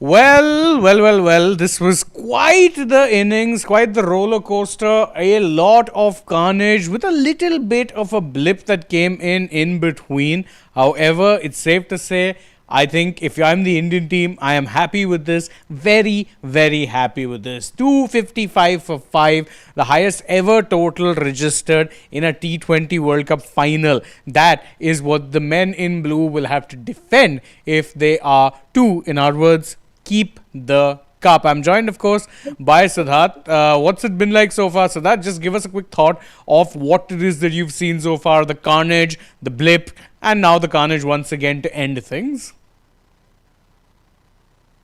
Well. This was quite the innings, quite the roller coaster. A lot of carnage with a little bit of a blip that came in between. However, it's safe to say, I think if I'm the Indian team, I am happy with this. Very happy with this. 255 for 5, the highest ever total registered in a T20 World Cup final. That is what the men in blue will have to defend if they are to, in other words, keep the cup. I'm joined, of course, by Siddharth. What's it been like so far, Siddharth? Just give us a quick thought of what it is that you've seen so far, the carnage, the blip, and now the carnage once again to end things.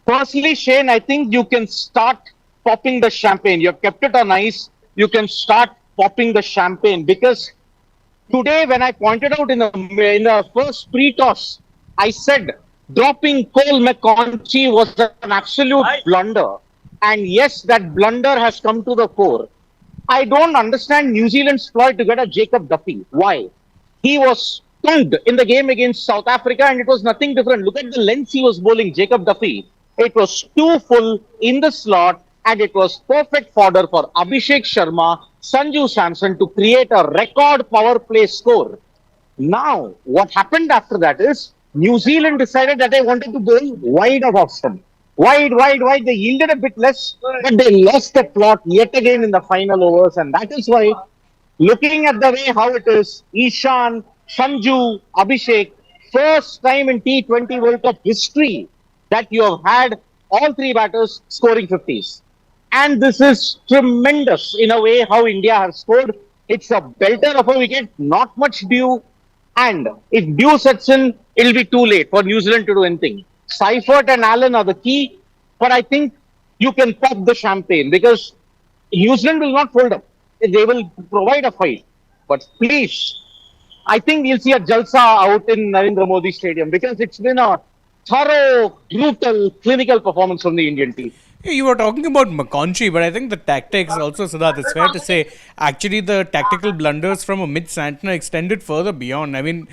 Personally, Shane, I think you can start popping the champagne. You've kept it on ice. You can start popping the champagne because today, when I pointed out in the first pre-toss, I said dropping Cole McConchie was an absolute blunder. And yes, that blunder has come to the fore. I don't understand New Zealand's ploy to get a Jacob Duffy. Why? He was stunned in the game against South Africa and it was nothing different. Look at the lengths he was bowling, Jacob Duffy. It was too full in the slot and it was perfect fodder for Abhishek Sharma, Sanju Samson to create a record power play score. Now, what happened after that is New Zealand decided that they wanted to go wide of Austin. Wide. They yielded a bit less, but they lost the plot yet again in the final overs. And that is why, looking at the way how it is, Ishan, Sanju, Abhishek, first time in T20 World Cup history that you have had all three batters scoring 50s. And this is tremendous in a way how India has scored. It's a belter of a wicket, not much dew. And if dew sets in, it'll be too late for New Zealand to do anything. Seifert and Allen are the key, but I think you can pop the champagne because New Zealand will not fold up. They will provide a fight. But please, I think we'll see a Jalsa out in Narendra Modi Stadium because it's been a thorough, brutal, clinical performance from the Indian team. You were talking about McConchie, but I think the tactics also, Siddharth, it's fair to say, actually the tactical blunders from Amit Santner extended further beyond. I mean,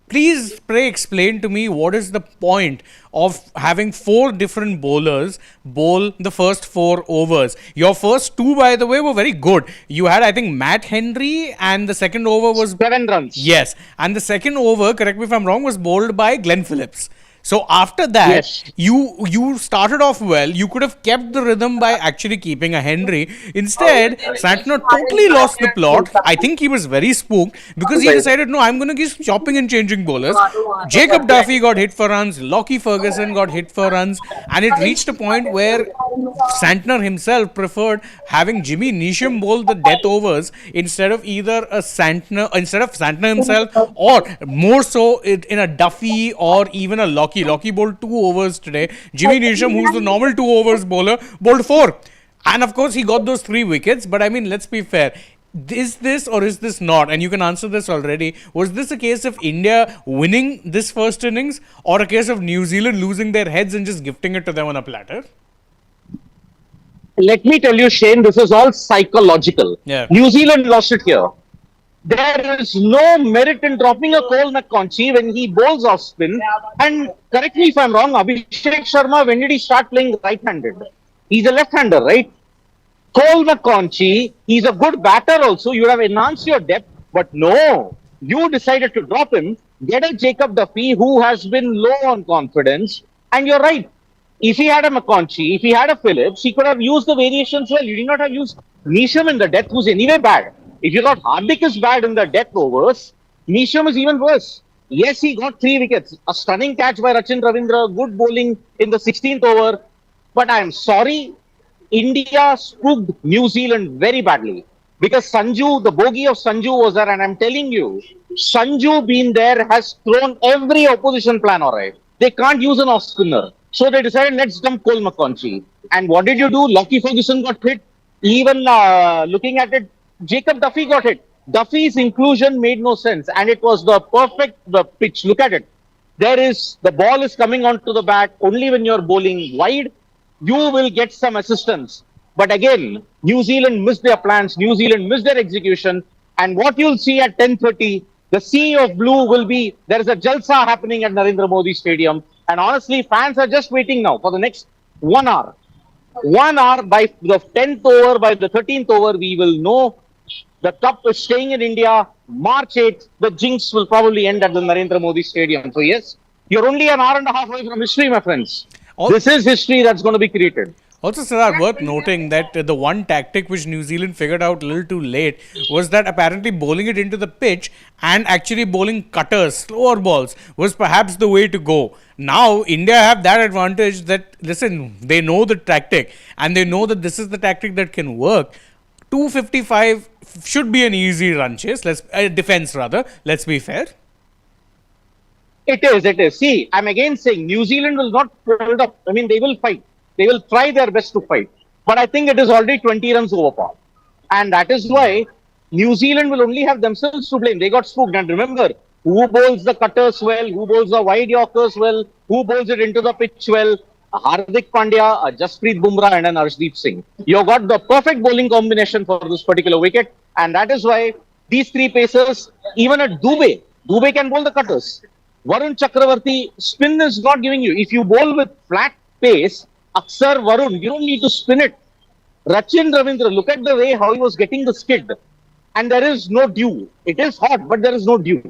please, pray explain to me what is the point of having four different bowlers bowl the first 4 overs. Your first 2, by the way, were very good. You had, I think, Matt Henry, and the second over was 7 runs. Yes, and the second over, correct me if I'm wrong, was bowled by Glenn Phillips. So after that, Yes. you started off well. You could have kept the rhythm by actually keeping a Henry. Instead, Santner totally lost the plot. I think he was very spooked because he decided, no, I'm going to keep chopping and changing bowlers. Jacob Duffy got hit for runs. Lockie Ferguson got hit for runs. And it reached a point where Santner himself preferred having Jimmy Neesham bowl the death overs instead of Santner himself, or more so in a Duffy or even a Lockie. Lockie bowled 2 overs today. Jimmy Neesham, who's the normal 2 overs bowler, bowled 4. And of course, he got those 3 wickets. But I mean, let's be fair. Is this or is this not? And you can answer this already. Was this a case of India winning this first innings or a case of New Zealand losing their heads and just gifting it to them on a platter? Let me tell you, Shane, this is all psychological. Yeah. New Zealand lost it here. There is no merit in dropping a Cole McConchie when he bowls off spin. And correct me if I'm wrong, Abhishek Sharma, when did he start playing right-handed? He's a left-hander, right? Cole McConchie, he's a good batter also. You would have enhanced your depth. But no, you decided to drop him, get a Jacob Duffy who has been low on confidence. And you're right. If he had a McConchie, if he had a Phillips, he could have used the variations well. You did not have used Neesham in the death, who's anyway bad. If you thought Hardik is bad in the death overs, Neesham is even worse. Yes, he got 3 wickets. A stunning catch by Rachin Ravindra, good bowling in the 16th over. But I'm sorry, India spooked New Zealand very badly. Because Sanju, the bogey of Sanju was there. And I'm telling you, Sanju being there has thrown every opposition plan awry. They can't use an off spinner. So they decided, let's dump Cole McConchie. And what did you do? Lockie Ferguson got hit. Even looking at it, Jacob Duffy got hit. Duffy's inclusion made no sense. And it was the perfect pitch. Look at it. The ball is coming onto the bat only when you're bowling wide. You will get some assistance. But again, New Zealand missed their plans. New Zealand missed their execution. And what you'll see at 10:30, the sea of blue will be, there is a Jalsa happening at Narendra Modi Stadium. And honestly, fans are just waiting now for the next 1 hour. 1 hour by the 10th over, by the 13th over, we will know the cup is staying in India. March 8th, the jinx will probably end at the Narendra Modi Stadium. So, yes, you're only an hour and a half away from history, my friends. Al- This is history that's going to be created. Also, Siddharth, worth noting that the one tactic which New Zealand figured out a little too late was that apparently bowling it into the pitch and actually bowling cutters, slower balls, was perhaps the way to go. Now, India have that advantage that, listen, they know the tactic and they know that this is the tactic that can work. 255 should be an easy run chase, defense rather, let's be fair. It is, it is. See, I'm again saying New Zealand will not hold up. I mean, they will fight. They will try their best to fight. But I think it is already 20 runs over par. And that is why New Zealand will only have themselves to blame. They got spooked. And remember, who bowls the cutters well, who bowls the wide Yorkers well, who bowls it into the pitch well? A Hardik Pandya, a Jasprit Bumrah, and an Arshdeep Singh. You got the perfect bowling combination for this particular wicket. And that is why these three pacers, even at Dubey can bowl the cutters. Varun Chakravarti, spin is not giving you. If you bowl with flat pace, Aksar Varun, you don't need to spin it. Rachin Ravindra, look at the way how he was getting the skid. And there is no dew. It is hot, but there is no dew.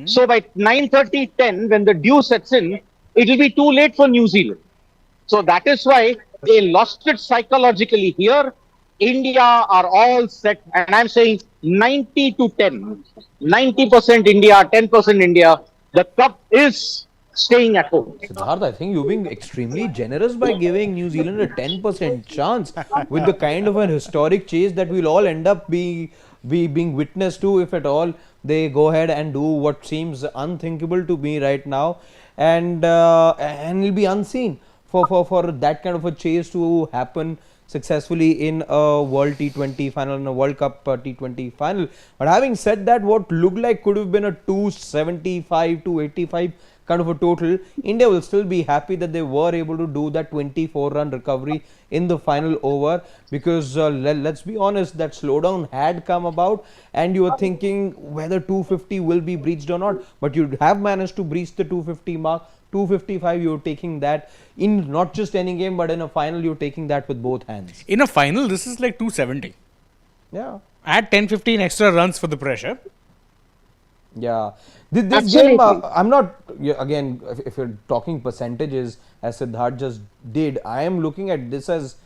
So by 9:30, 10, when the dew sets in, it will be too late for New Zealand. So that is why they lost it psychologically here. India are all set, and I'm saying 90 to 10. 90% India, 10% India. The cup is staying at home. Siddharth, I think you're being extremely generous by giving New Zealand a 10% chance with the kind of an historic chase that we'll all end up being witness to, if at all they go ahead and do what seems unthinkable to me right now, and it'll be unseen for that kind of a chase to happen successfully in a World T20 final, in a World Cup T20 final. But having said that, what looked like could have been a 275 to 85 kind of a total, India will still be happy that they were able to do that 24-run recovery in the final over, because let's be honest, that slowdown had come about and you were thinking whether 250 will be breached or not, but you have managed to breach the 250 mark. 255, you're taking that in not just any game, but in a final, you're taking that with both hands. In a final, this is like 270. Yeah. Add 10-15 extra runs for the pressure. Yeah. This game, I'm not, again, if you're talking percentages, as Siddharth just did, I am looking at this as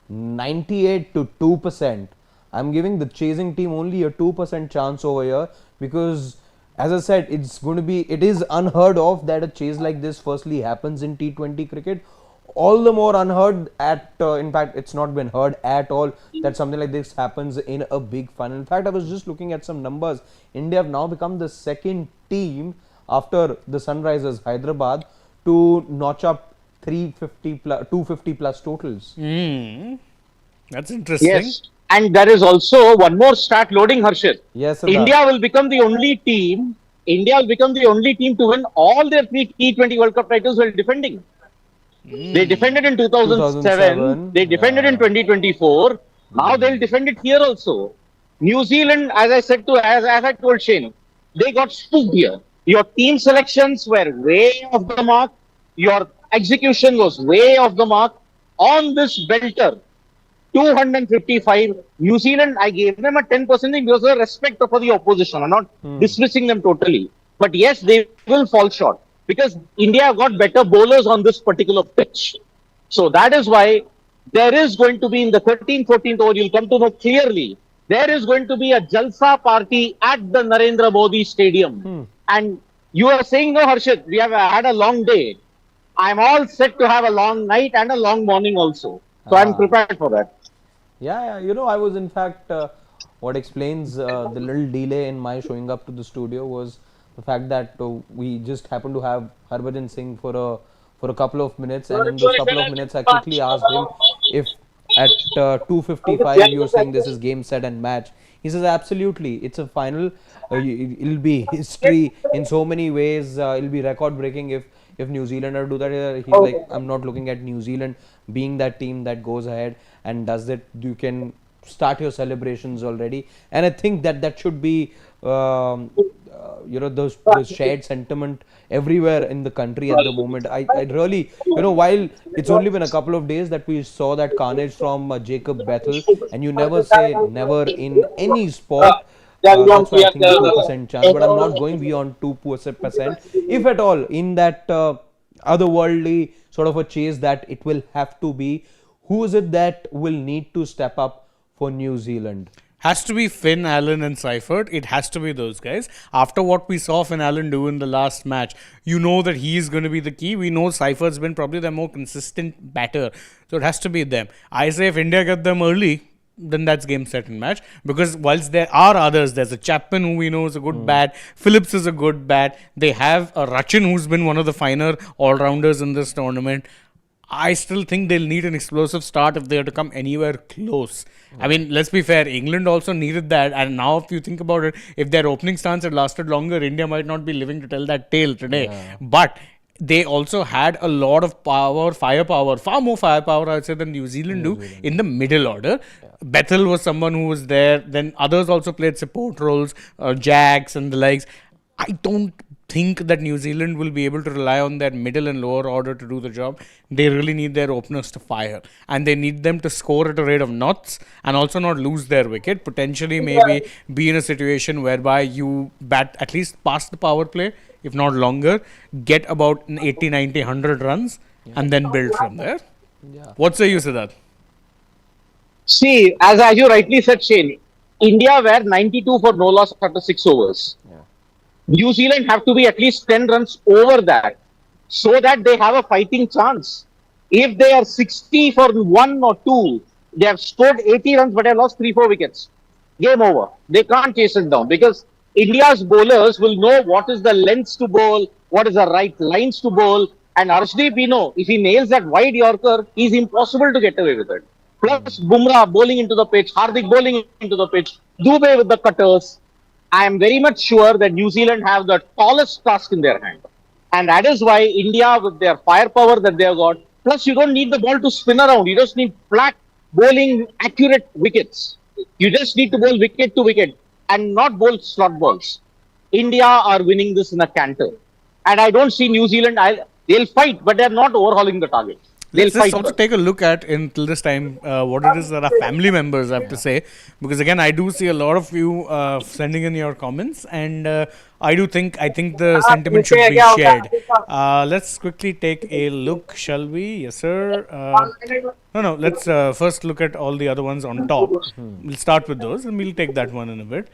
98 to 2%. I'm giving the chasing team only a 2% chance over here, because as I said, it is unheard of that a chase like this firstly happens in T20 cricket. All the more unheard in fact, it's not been heard at all that something like this happens in a big final. In fact, I was just looking at some numbers. India have now become the second team after the Sunrisers Hyderabad to notch up 250 plus totals. That's interesting. Yes. And there is also one more stat loading, Harshit. Yes, Siddharth. India will become the only team to win all their three T20 World Cup titles while defending. They defended in 2007, they defended in 2024, now they'll defend it here also. New Zealand, as I told Shane, they got spooked here. Your team selections were way off the mark, your execution was way off the mark. On this belter, 255, New Zealand, I gave them a 10% because of respect for the opposition. I'm not dismissing them totally. But yes, they will fall short because India got better bowlers on this particular pitch. So that is why there is going to be in the 13th, 14th over, you'll come to know clearly, there is going to be a Jalsa party at the Narendra Modi Stadium. And you are saying, no, Harshit, we have had a long day. I'm all set to have a long night and a long morning also. So I'm prepared for that. Yeah, I was in fact, what explains the little delay in my showing up to the studio was the fact that we just happened to have Harbhajan Singh for a couple of minutes, and in those couple of minutes I quickly asked him if at 2:55 you're saying this is game, set and match. He says absolutely, it's a final, it'll be history in so many ways, it'll be record breaking if New Zealander do that. He's like, I'm not looking at New Zealand being that team that goes ahead and does it. You can start your celebrations already, and I think that should be those shared sentiment everywhere in the country at the moment. I really, while it's only been a couple of days that we saw that carnage from Jacob Bethel, and you never say never in any sport. That's why I think the 2% chance, but I'm not going beyond 2%, if at all, in that otherworldly sort of a chase that it will have to be. Who is it that will need to step up for New Zealand? Has to be Finn, Allen, and Seifert. It has to be those guys. After what we saw Finn Allen do in the last match, you know that he is going to be the key. We know Seifert's been probably the more consistent batter. So it has to be them. I say if India get them early, then that's game, set, and match. Because whilst there are others, there's a Chapman who we know is a good bat. Phillips is a good bat. They have a Rachin who's been one of the finer all-rounders in this tournament. I still think they'll need an explosive start if they are to come anywhere close. I mean, let's be fair, England also needed that. And now if you think about it, if their opening stance had lasted longer, India might not be living to tell that tale today. Yeah. But they also had a lot of firepower, far more firepower, I would say, than New Zealand do in the middle order. Yeah. Bethel was someone who was there. Then others also played support roles, Jags and the likes. I don't think that New Zealand will be able to rely on their middle and lower order to do the job. They really need their openers to fire. And they need them to score at a rate of knots and also not lose their wicket. Potentially maybe be in a situation whereby you bat at least past the power play, if not longer, get about 80, 90, 100 runs and then build from there. Yeah. What say you, Siddharth? See, as you rightly said, Shane, India were 92 for no loss after 6 overs. Yeah. New Zealand have to be at least 10 runs over that so that they have a fighting chance. If they are 60 for 1 or 2, they have scored 80 runs but have lost 3-4 wickets. Game over. They can't chase it down because India's bowlers will know what is the lengths to bowl, what is the right lines to bowl. And Arshdeep, we know, if he nails that wide Yorker, he's impossible to get away with it. Plus, Bumrah bowling into the pitch, Hardik bowling into the pitch, Dubey with the cutters. I am very much sure that New Zealand have the tallest task in their hand. And that is why India, with their firepower that they have got, plus you don't need the ball to spin around. You just need flat bowling, accurate wickets. You just need to bowl wicket to wicket and not bowl slot balls. India are winning this in a canter. And I don't see New Zealand, they'll fight, but they're not overhauling the target. Let's just also take a look at, until this time, what it is that our family members have to say. Because again, I do see a lot of you sending in your comments, and I think the sentiment should be shared. Let's quickly take a look, shall we? Yes, sir. No, let's first look at all the other ones on top. We'll start with those and we'll take that one in a bit.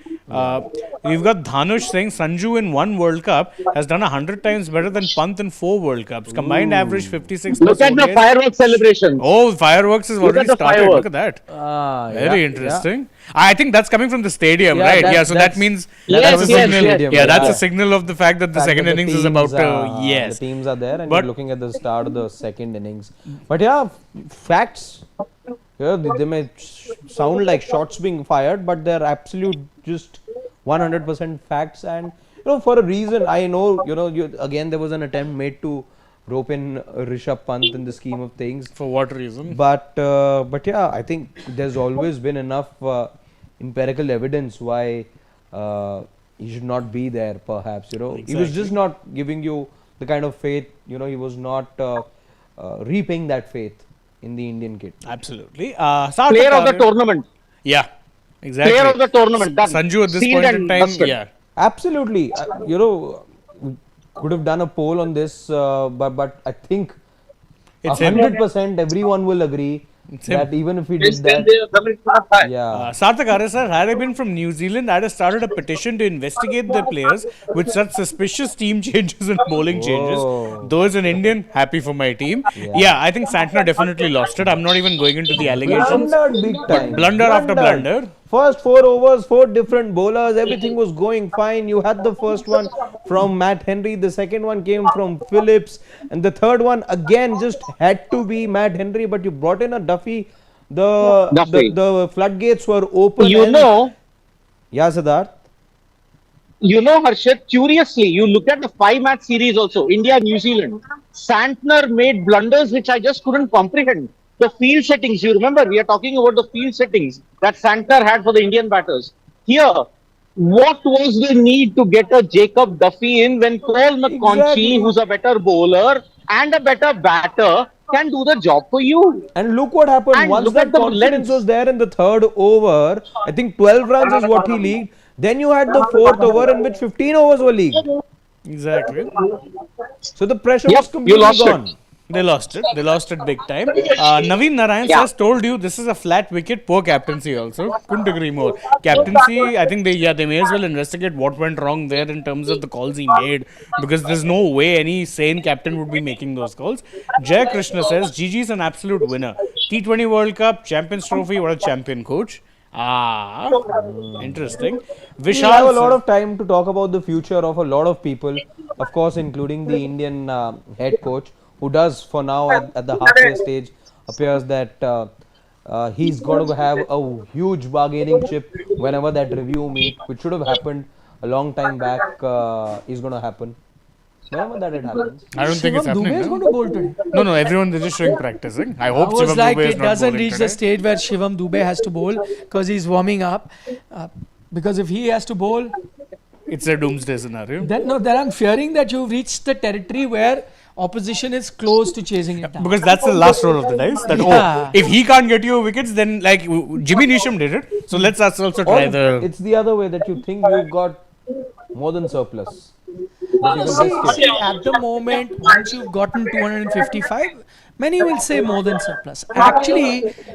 We've got Dhanush saying Sanju in 1 World Cup has done 100 times better than Pant in 4 World Cups. Combined average 56 Look at the fireworks celebration. Oh, fireworks has already started. Look at that. Very interesting. Yeah. I think that's coming from the stadium, right? Yeah, so that means that's a signal. That's a signal of the fact that the second innings is about to. Yes. The teams are there and you're looking at the start of the second innings. But yeah, facts. Yeah, they may sound like shots being fired, but they're absolute just 100% facts. And for a reason, I know, again there was an attempt made to rope in Rishabh Pant in the scheme of things. For what reason? But yeah, I think there's always been enough empirical evidence why he should not be there. Perhaps Exactly. He was just not giving you the kind of faith. He was not reaping that faith in the Indian kit. Absolutely. Player of the tournament. Yeah, exactly. Player of the tournament. Sanju at this point in time. Busted. Yeah. Absolutely. Could have done a poll on this, but I think 100% everyone will agree that even if we did that, Sarthak sir, had I been from New Zealand, I'd have started a petition to investigate their players with such suspicious team changes and bowling changes. Though as an Indian, happy for my team. Yeah, I think Santner definitely lost it. I'm not even going into the allegations. Blunder after blunder. First 4 overs, 4 different bowlers, everything was going fine. You had the first one from Matt Henry, the second one came from Phillips, and the third one again just had to be Matt Henry, but you brought in a Duffy. The floodgates were open. Yeah, Siddharth. Harshit, curiously, you look at the 5-match series also, India, New Zealand. Santner made blunders which I just couldn't comprehend. The field settings, you remember, we are talking about the field settings that Santner had for the Indian batters. Here, What was the need to get a Jacob Duffy in when Cole McConchie, Exactly. who's a better bowler and a better batter, can do the job for you? And look what happened. And Once look at that the confidence was length. there in the third over, I think 12 runs is what he leagued. Then you had the fourth over in which 15 overs were leagued. Exactly. So the pressure was Yep, you completely lost it. gone. They lost it. They lost it big time. Naveen Narayan Yeah. says, told you this is a flat wicket. Poor captaincy also. Couldn't agree more. Captaincy, I think they may as well investigate what went wrong there in terms of the calls he made, because there's no way any sane captain would be making those calls. Jay Krishna says, Gigi's an absolute winner. T20 World Cup, Champions Trophy, what a champion coach. Ah, interesting. We'll have a Vishal lot says, of time to talk about the future of a lot of people, of course, including the Indian head coach, who does for now at the halfway stage appears that he's going to have a huge bargaining chip whenever that review meet, which should have happened a long time back, is going to happen. Whenever that it happens. I don't think it's Shivam happening. Dubey is No? going to bowl today. No, everyone they're just showing practicing. I hope I was Shivam like, Dubey is it not doesn't bowling reach today. the stage where Shivam Dubey has to bowl because he's warming up. Because if he has to bowl, It's a doomsday scenario. then I'm fearing that you've reached the territory where opposition is close to chasing it down. Because that's the last roll of the dice. That Yeah. if he can't get you wickets, then like Jimmy Neesham did it. So let's us also Or try the. it's the other way that you think you've got more than surplus. That you can risk it. See, at the moment, once you've gotten 255, many will say more than surplus. Actually,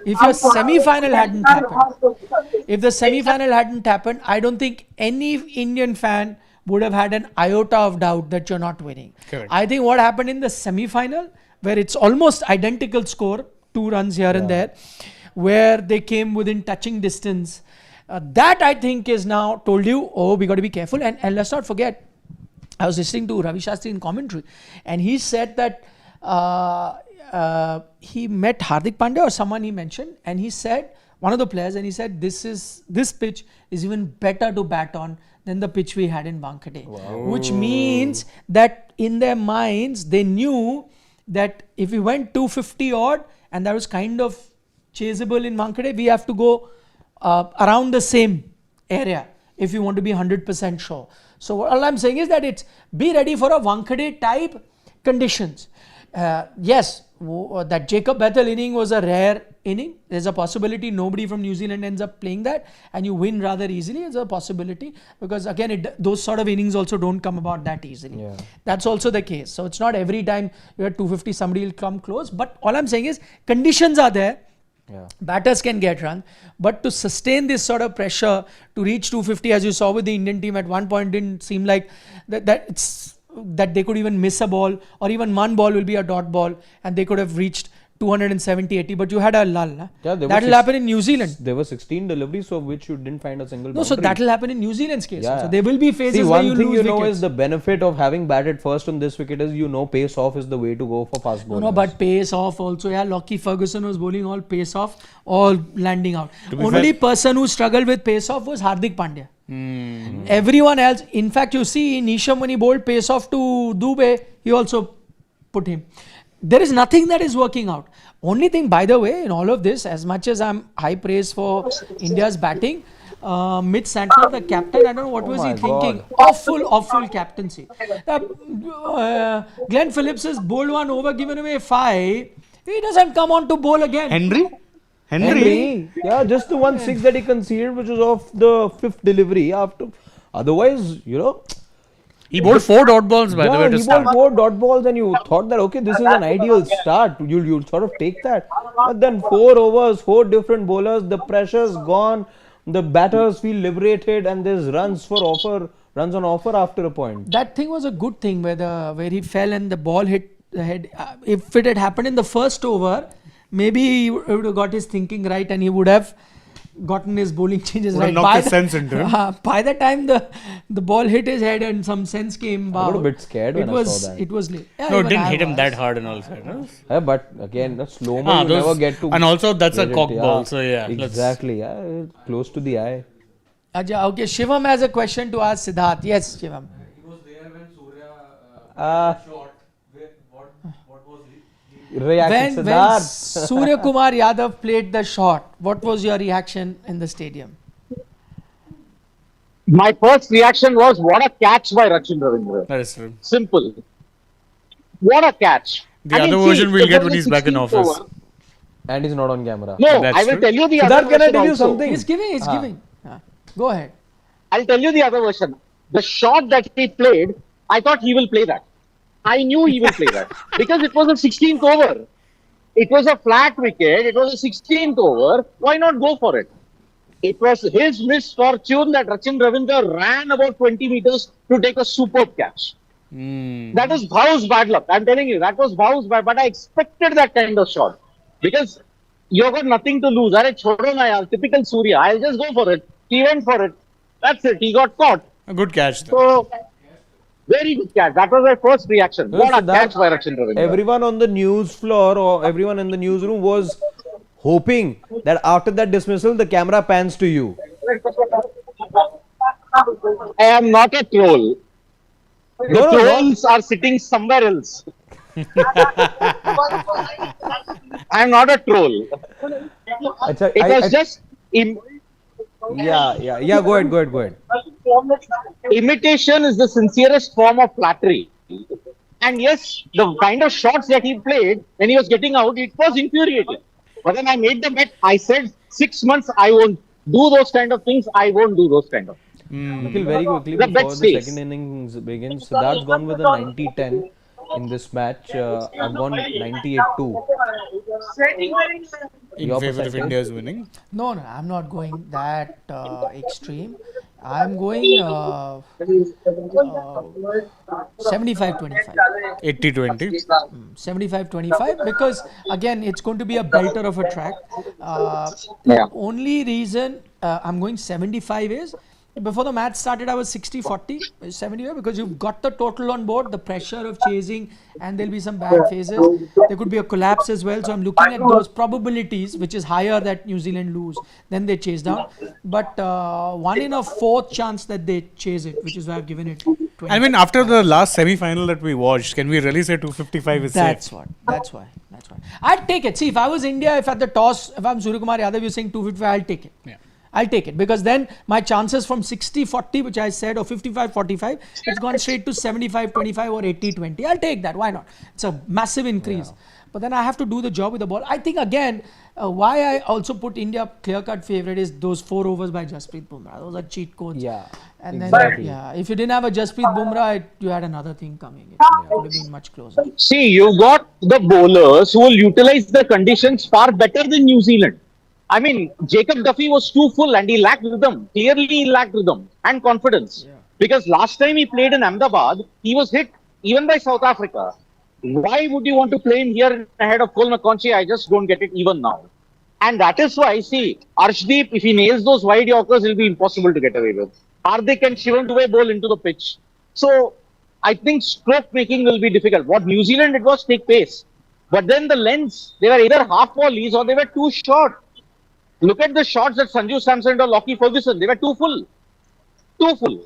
if your semi-final hadn't happened, if the semi-final hadn't happened, I don't think any Indian fan would have had an iota of doubt that you're not winning. Correct. I think what happened in the semi-final, where it's almost identical score, 2 runs here and there, where they came within touching distance, that I think is now told you, oh, we got to be careful. And let's not forget, I was listening to Ravi Shastri in commentary, and he said that he met Hardik Pandya or someone he mentioned, and he said, one of the players, and he said, this pitch is even better to bat on than the pitch we had in Wankhede. Which means that in their minds, they knew that if we went 250 odd, and that was kind of chaseable in Wankhede, we have to go around the same area if you want to be 100% sure. So all I'm saying is that it's be ready for a Wankhede type conditions. Yes, that Jacob Bethel inning was a rare inning. There's a possibility nobody from New Zealand ends up playing that and you win rather easily. It's a possibility because again, those sort of innings also don't come about that easily. Yeah. That's also the case. So it's not every time you're at 250 somebody will come close. But all I'm saying is conditions are there. Yeah. Batters can get run, but to sustain this sort of pressure to reach 250, as you saw with the Indian team at one point, didn't seem like that they could even miss a ball, or even one ball will be a dot ball, and they could have reached 270, 80. But you had a lull. Yeah, there were That'll happen in New Zealand. There were 16 deliveries, of which you didn't find a single No, so boundary. that'll happen in New Zealand's case. Yeah. So there will be phases See, where one you thing lose you know wickets. is the benefit of having batted first on this wicket is pace off is the way to go for fast bowlers. No, but pace off also. Yeah, Lockie Ferguson was bowling all pace off, all landing out. Only person who struggled with pace off was Hardik Pandya. Everyone else, in fact, you see Neesham when he bowled pace off to Dubey, he also put him. There is nothing that is working out. Only thing, by the way, in all of this, as much as I'm high praise for India's batting, Mitch Santner, the captain, I don't know what was he my thinking. God. Awful captaincy. Glenn Phillips has bowled one over, given away 5. He doesn't come on to bowl again. Henry? Yeah, just the 1-6 that he conceded, which was off the 5th delivery. Otherwise, He bowled 4 dot balls by the way to he start. bowled 4 dot balls, and you thought that okay, this is an ideal start. You'll sort of take that, but then 4 overs, 4 different bowlers, the pressure's gone. The batters feel liberated, and there's runs on offer after a point. That thing was a good thing where he fell and the ball hit the head. If it had happened in the first over, maybe he would have got his thinking right and he would have gotten his bowling changes Would have right. knocked the sense into him. By the time the ball hit his head and some sense came I got a out, bit scared when I saw that. It was late. Yeah, No, it even didn't I hit him was. that hard in all fairness. Yeah, but again, the slow-mo you never get to. And also that's a get it, cock ball, so yeah. Exactly, close to the eye. Okay, Shivam has a question to ask Siddharth. Yes, Shivam. He was there when Surya Uh, shot. What was he? Reaction, When Siddharth. Surya Kumar Yadav played the shot, what was your reaction in the stadium? My first reaction was, what a catch by Rachin Ravindra. That is true. Simple. What a catch. The other version we'll if get there when was he's a back in 16th office. over- And he's not on camera. No, That's I will true. tell you the Siddharth, other can I version tell you also. something? He's giving. He's giving. Go ahead. I'll tell you the other version. The shot that he played, I thought he will play that. I knew he will play that because it was a 16th over. It was a flat wicket. It was a 16th over. Why not go for it? It was his misfortune that Rachin Ravindra ran about 20 meters to take a superb catch. That is Bhau's bad luck. I'm telling you, that was Bhau's bad. But I expected that kind of shot because you've got nothing to lose. Arey, chodo na yaar, typical Surya. I'll just go for it. He went for it. That's it. He got caught. A good catch there. So, very good catch. That was my first reaction. No, What a Siddharth, catch by Rachin Ravindra. Everyone on the news floor or everyone in the newsroom was hoping that after that dismissal, the camera pans to you. I am not a troll. The No, no, no. trolls are sitting somewhere else. I am not a troll. It was just yeah. Go ahead. imitation is the sincerest form of flattery. And yes, the kind of shots that he played when he was getting out, it was infuriating. But then I made the bet. I said 6 months I won't do those kind of things. I won't do those kind of. Nikhil, very quickly The before bet the stays. second innings begins, Siddharth's gone with a 90-10 in this match. I've gone 98-2. In Your favor of perception? India's winning. No, I'm not going that extreme. I'm going 75-25. 80-20. 75-25 because again it's going to be a belter of a track. Yeah. Only reason I'm going 75 is before the match started I was 60-40 75 because you've got the total on board, the pressure of chasing, and there'll be some bad phases. There could be a collapse as well, so I'm looking at those probabilities, which is higher that New Zealand lose then they chase down, but 1 in a 4th chance that they chase it, which is why I've given it 20. I mean, after the last semi-final that we watched, can we really say 255 is That's safe? That's why. I'd take it. See, if I was India, if at the toss, if I'm Suryakumar Yadav, you're saying 255, I'll take it. Yeah. I'll take it because then my chances from 60-40, which I said, or 55-45, it's gone straight to 75-25 or 80-20. I'll take that. Why not? It's a massive increase. But then I have to do the job with the ball. I think again, why I also put India clear-cut favorite is those 4 overs by Jasprit Bumrah. Those are cheat codes. Yeah, And exactly. then, if you didn't have a Jasprit Bumrah, you had another thing coming. It would have been much closer. See, you got the bowlers who will utilize the conditions far better than New Zealand. I mean, Jacob Duffy was too full and he lacked rhythm. Clearly, he lacked rhythm and confidence. Because last time he played in Ahmedabad, he was hit even by South Africa. Why would you want to play him here ahead of Cole McConchie? I just don't get it even now. And that is why, see, Arshdeep, if he nails those wide Yorkers, it will be impossible to get away with. Hardik and Shivam Dubey bowl into the pitch. So, I think stroke making will be difficult. What New Zealand did was take pace. But then the lengths, they were either half volleys or they were too short. Look at the shots that Sanju Samson or Lockie Ferguson, they were too full. Too full.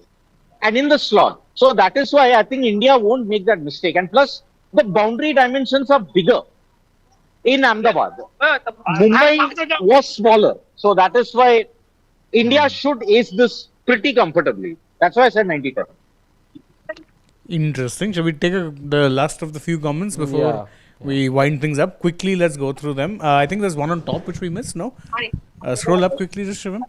And in the slot. So that is why I think India won't make that mistake. And plus, the boundary dimensions are bigger in Ahmedabad. Mumbai was smaller. So that is why India should ace this pretty comfortably. That's why I said 90-10. Interesting. Shall we take the last of the few comments before we wind things up? Quickly, let's go through them. I think there's one on top which we missed, no? Scroll up quickly, just Shivam.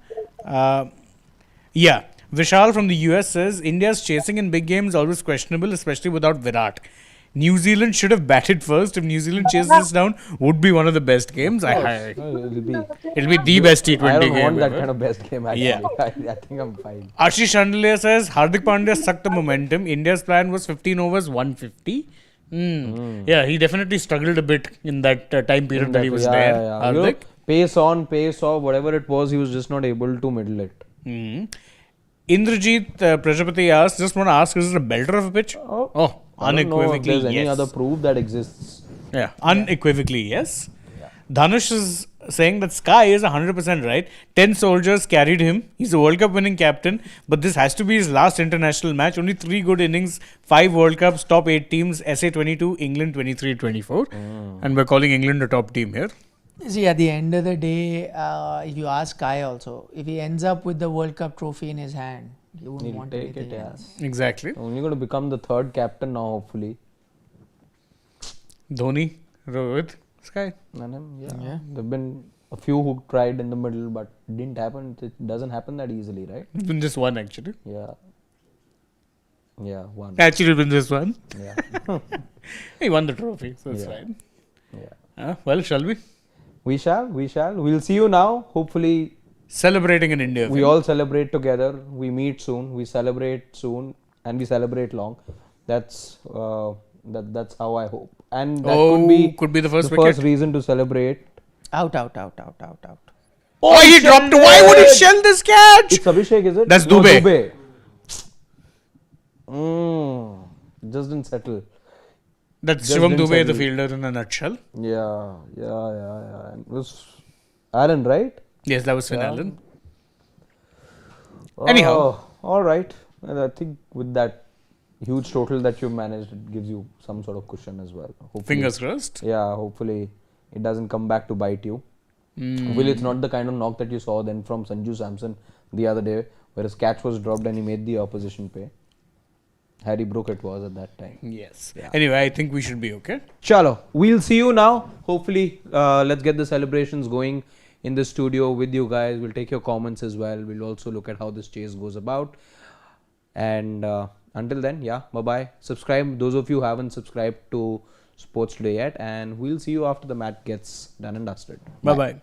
Yeah. Vishal from the US says, India's chasing in big games always questionable, especially without Virat. New Zealand should have batted first. If New Zealand chases this down, would be one of the best games. It'll be. It'll be the best T20 I don't game want that ever. kind of best game actually. Yeah. I think I'm fine. Ashish Chandelier says, Hardik Pandya sucked the momentum. India's plan was 15 overs, 150. Yeah, he definitely struggled a bit in that time period that he was there. You know, Hardik. pace on, pace off, whatever it was, he was just not able to middle it. Indrajit Prajapati asks, just want to ask, is it a belter of a pitch? Oh, I don't know if unequivocally there's any yes. other proof that exists. Yeah, unequivocally yes. Dhanush is saying that Sky is 100% right. 10 soldiers carried him. He's a World Cup winning captain, but this has to be his last international match. Only 3 good innings, 5 World Cups, top 8 teams, SA 22, England 23-24. And we're calling England a top team here. See, at the end of the day, if you ask Kai also, if he ends up with the World Cup trophy in his hand, You wouldn't He'll want take it, anything yeah. else. Exactly. Only going to become the third captain now, hopefully. Dhoni, Rohit, Sky. And then, yeah, Yeah. there've been a few who tried in the middle, but it didn't happen. It doesn't happen that easily, right? It's been just one actually. Yeah. Yeah, one. Actually, it's been just one. Yeah. He won the trophy, so it's Yeah. fine. Yeah. Well, shall we? We shall. We'll see you now. Hopefully, Celebrating in India. we all celebrate together. We meet soon. We celebrate soon, and we celebrate long. That's that's how I hope. And that could be the first wicket. first reason to celebrate. Out. Oh, he dropped. Why would he shell this catch? It's Abhishek, is it? That's No, Dubey. Just didn't settle. That's Just Shivam didn't Dubey, the settle. fielder, in a nutshell. Yeah. And it was Aaron, right? Yes, that was Finn Allen. Oh, Anyhow. all right. And I think with that huge total that you managed, it gives you some sort of cushion as well. Hopefully, Fingers crossed. Yeah, hopefully it doesn't come back to bite you. Hopefully it's not the kind of knock that you saw then from Sanju Samson the other day, where his catch was dropped and he made the opposition pay. Harry Brook it was at that time. Yes. Yeah. Anyway, I think we should be okay. Chalo, we'll see you now. Hopefully, let's get the celebrations going in the studio with you guys. We'll take your comments as well. We'll also look at how this chase goes about. And until then, yeah, bye-bye. Subscribe, those of you who haven't subscribed to Sports Today yet. And we'll see you after the match gets done and dusted. Bye bye.